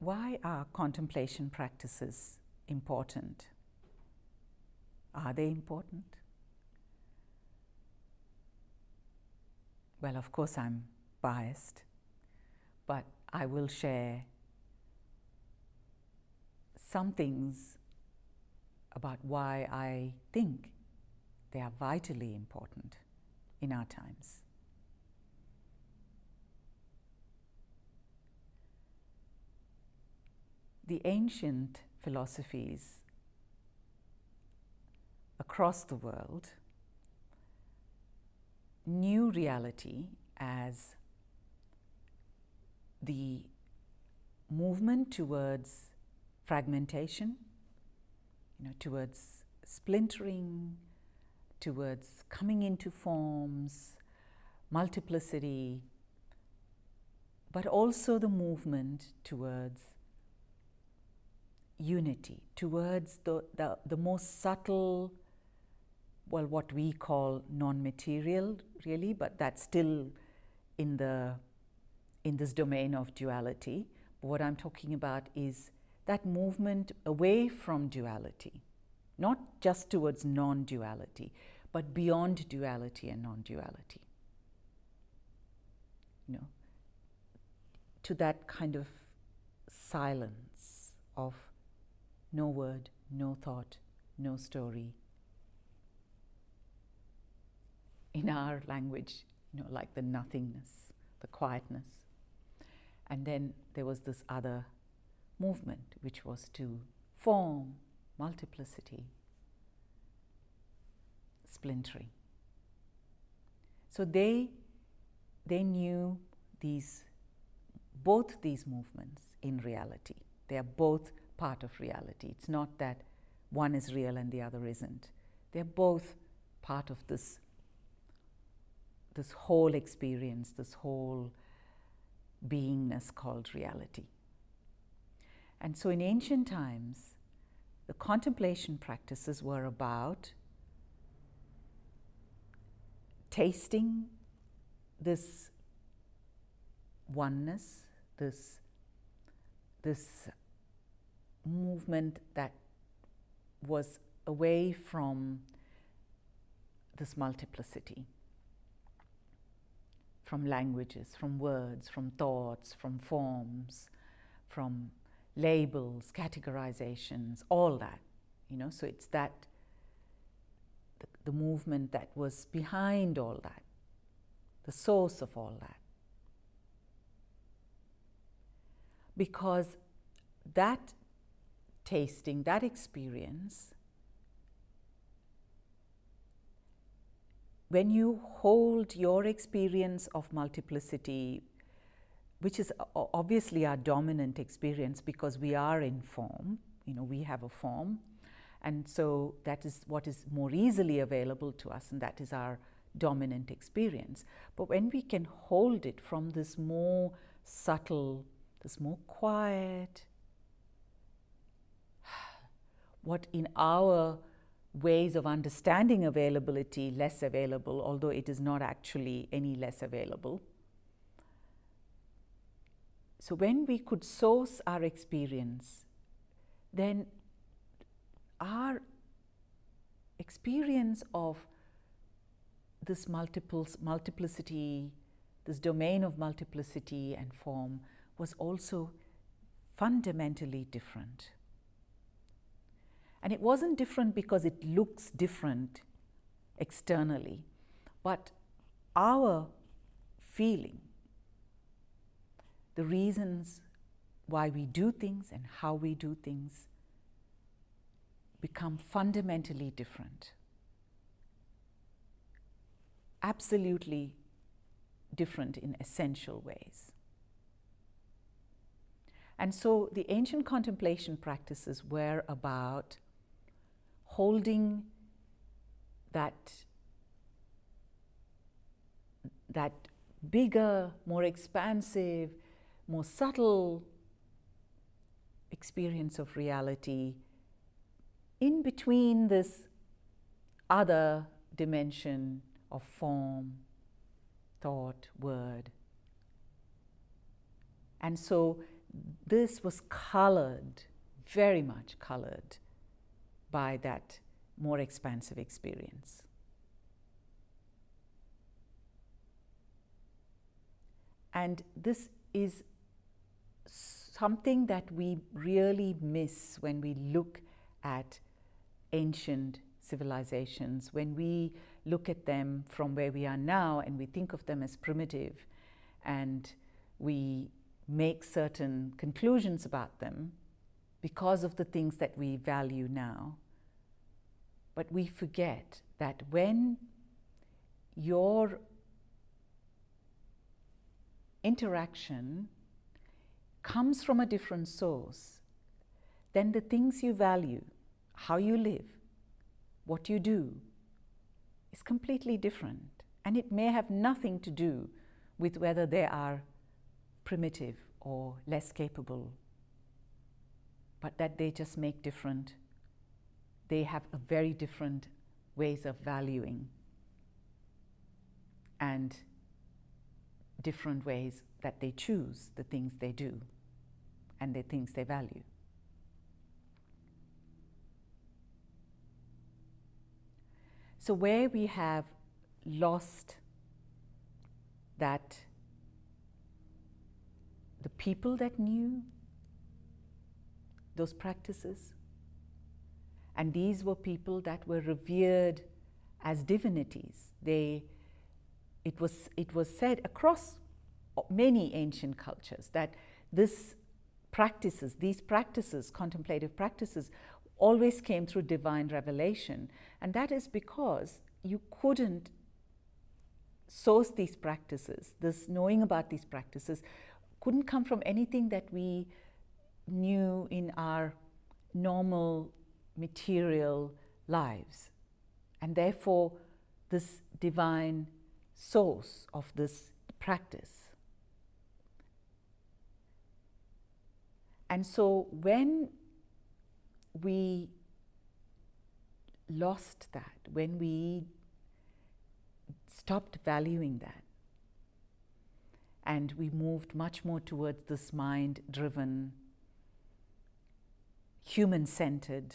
Why are contemplation practices important? Are they important? Well, of course, I'm biased, but I will share some things about why I think they are vitally important in our times. The ancient philosophies across the world knew reality as the movement towards fragmentation, towards splintering, towards coming into forms, multiplicity, but also the movement towards unity, towards the most subtle, well, what we call non-material, really, but that's still in this domain of duality. But what I'm talking about is that movement away from duality, not just towards non-duality, but beyond duality and non-duality. To that kind of silence of no word, no thought, no story. In our language, like the nothingness, the quietness. And then there was this other movement, which was to form, multiplicity, splintering. So they knew both these movements in reality. They are both part of reality. It's not that one is real and the other isn't. They're both part of this whole experience, this whole beingness called reality. And so in ancient times, the contemplation practices were about tasting this oneness, this movement that was away from this multiplicity, from languages, from words, from thoughts, from forms, from labels, categorizations, all that, so it's that the movement that was behind all that, the source of all that. Because that tasting, that experience, when you hold your experience of multiplicity, which is obviously our dominant experience because we are in form, we have a form, and so that is what is more easily available to us, and that is our dominant experience. But when we can hold it from this more subtle, this more quiet, what in our ways of understanding availability, less available, although it is not actually any less available. So when we could source our experience, then our experience of this multiplicity, this domain of multiplicity and form was also fundamentally different. And it wasn't different because it looks different externally, but our feeling, the reasons why we do things and how we do things become fundamentally different. Absolutely different in essential ways. And so the ancient contemplation practices were about holding that bigger, more expansive, more subtle experience of reality in between this other dimension of form, thought, word. And so this was colored, very much colored, by that more expansive experience. And this is something that we really miss when we look at ancient civilizations, when we look at them from where we are now and we think of them as primitive and we make certain conclusions about them because of the things that we value now. But we forget that when your interaction comes from a different source, then the things you value, how you live, what you do, is completely different. And it may have nothing to do with whether they are primitive or less capable, but that they just make different. They have a very different ways of valuing and different ways that they choose the things they do and the things they value. So where we have lost that, the people that knew those practices, and these were people that were revered as divinities. It was said across many ancient cultures that these practices, contemplative practices, always came through divine revelation. And that is because you couldn't source these practices, this knowing about these practices couldn't come from anything that we knew in our normal material lives. And therefore, this divine source of this practice. And so when we lost that, when we stopped valuing that, and we moved much more towards this mind-driven, human-centered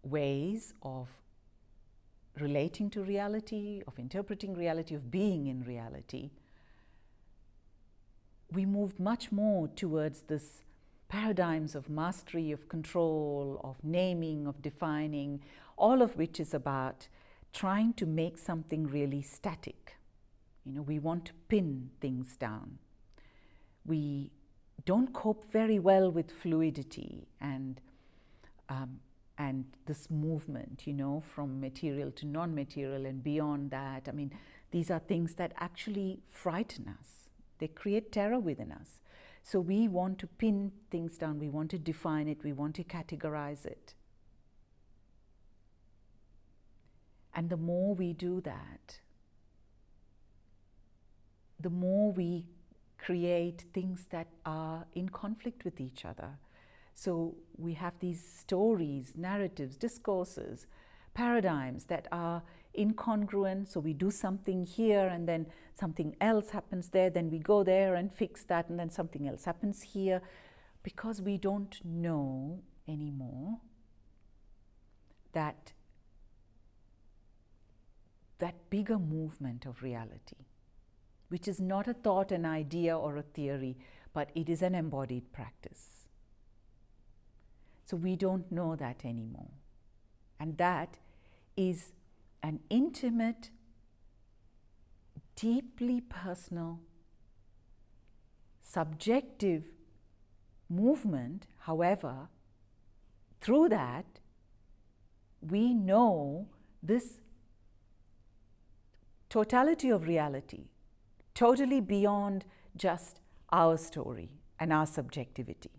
ways of relating to reality, of interpreting reality, of being in reality, we moved much more towards this paradigms of mastery, of control, of naming, of defining, all of which is about trying to make something really static. You know, we want to pin things down. We don't cope very well with fluidity and this movement, you know, from material to non-material and beyond that. I mean, these are things that actually frighten us. They create terror within us. So we want to pin things down, we want to define it, we want to categorize it. And the more we do that, the more we create things that are in conflict with each other. So we have these stories, narratives, discourses, paradigms that are incongruent. So we do something here and then something else happens there, then we go there and fix that, and then something else happens here, because we don't know anymore that bigger movement of reality, which is not a thought, an idea, or a theory, but it is an embodied practice. So we don't know that anymore. And that is an intimate, deeply personal, subjective movement. However, through that, we know this totality of reality, totally beyond just our story and our subjectivity.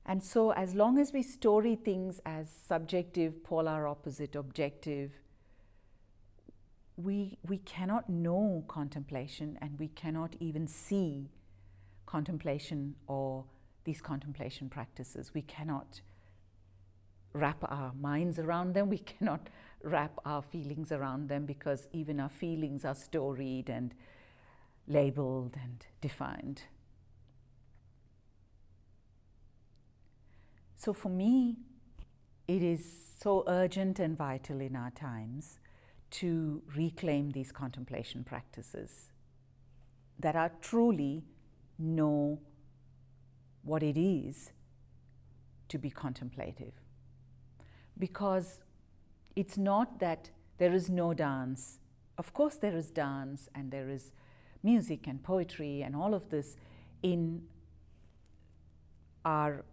And so as long as we story things as subjective, polar opposite, objective, we cannot know contemplation, and we cannot even see contemplation or these contemplation practices. We cannot wrap our minds around them. We cannot wrap our feelings around them, because even our feelings are storied and labeled and defined. So for me, it is so urgent and vital in our times to reclaim these contemplation practices that are truly know what it is to be contemplative. Because it's not that there is no dance. Of course there is dance and there is music and poetry and all of this in our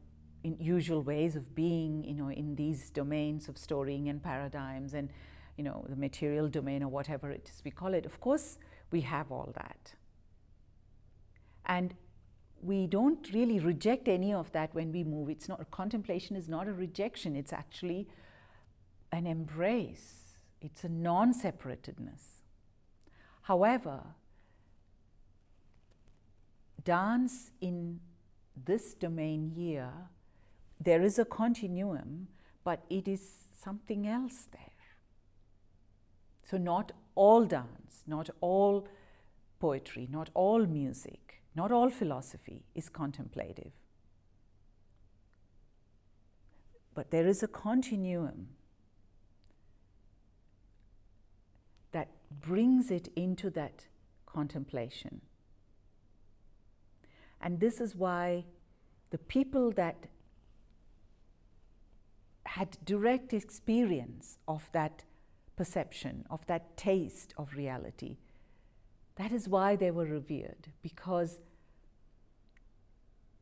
usual ways of being, in these domains of storying and paradigms and, the material domain or whatever it is we call it. Of course, we have all that. And we don't really reject any of that when we move. It's not, contemplation is not a rejection. It's actually an embrace. It's a non-separatedness. However, dance in this domain here, there is a continuum, but it is something else there. So not all dance, not all poetry, not all music, not all philosophy is contemplative. But there is a continuum that brings it into that contemplation. And this is why the people that had direct experience of that perception, of that taste of reality, that is why they were revered, because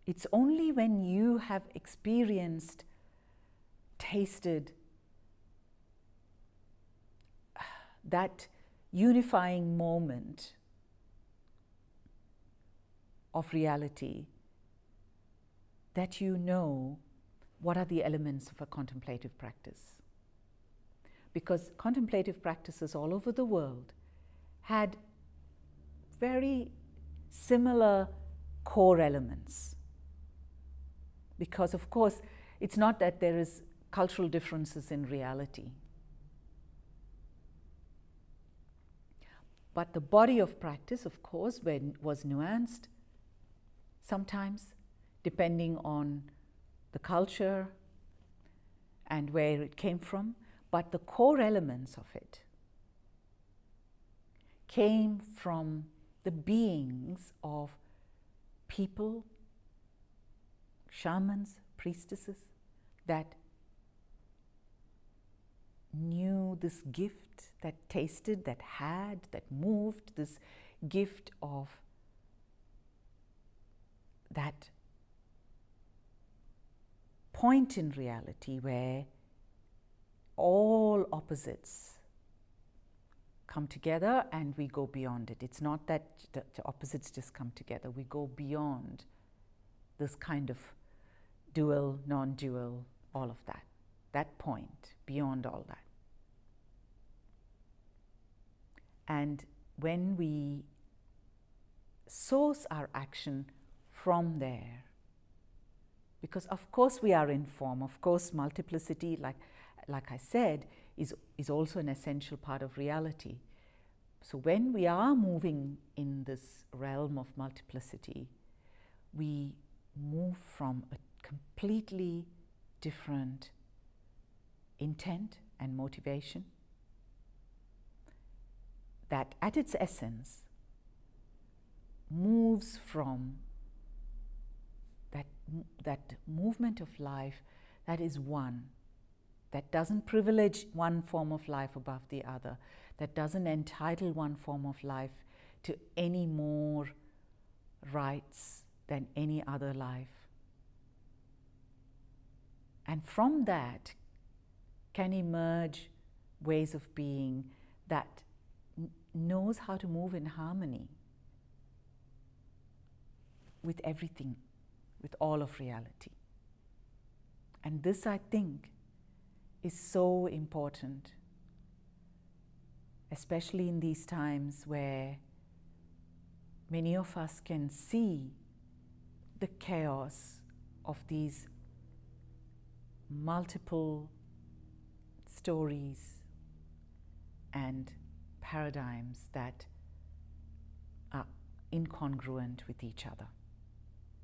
it's only when you have experienced, tasted that unifying moment of reality that you know what are the elements of a contemplative practice. Because contemplative practices all over the world had very similar core elements. Because of course, it's not that there is cultural differences in reality. But the body of practice, of course, was nuanced, sometimes depending on the culture and where it came from. But the core elements of it came from the beings of people, shamans, priestesses, that knew this gift, that tasted, that had, that moved, this gift of that point in reality where all opposites come together and we go beyond it. It's not that the opposites just come together. We go beyond this kind of dual, non-dual, all of that. That point, beyond all that. And when we source our action from there, because of course we are in form, of course multiplicity, like I said, is also an essential part of reality. So when we are moving in this realm of multiplicity, we move from a completely different intent and motivation that at its essence moves from that movement of life that is one, that doesn't privilege one form of life above the other, that doesn't entitle one form of life to any more rights than any other life. And from that can emerge ways of being that knows how to move in harmony with everything, with all of reality. And this, I think, is so important, especially in these times where many of us can see the chaos of these multiple stories, and paradigms that are incongruent with each other.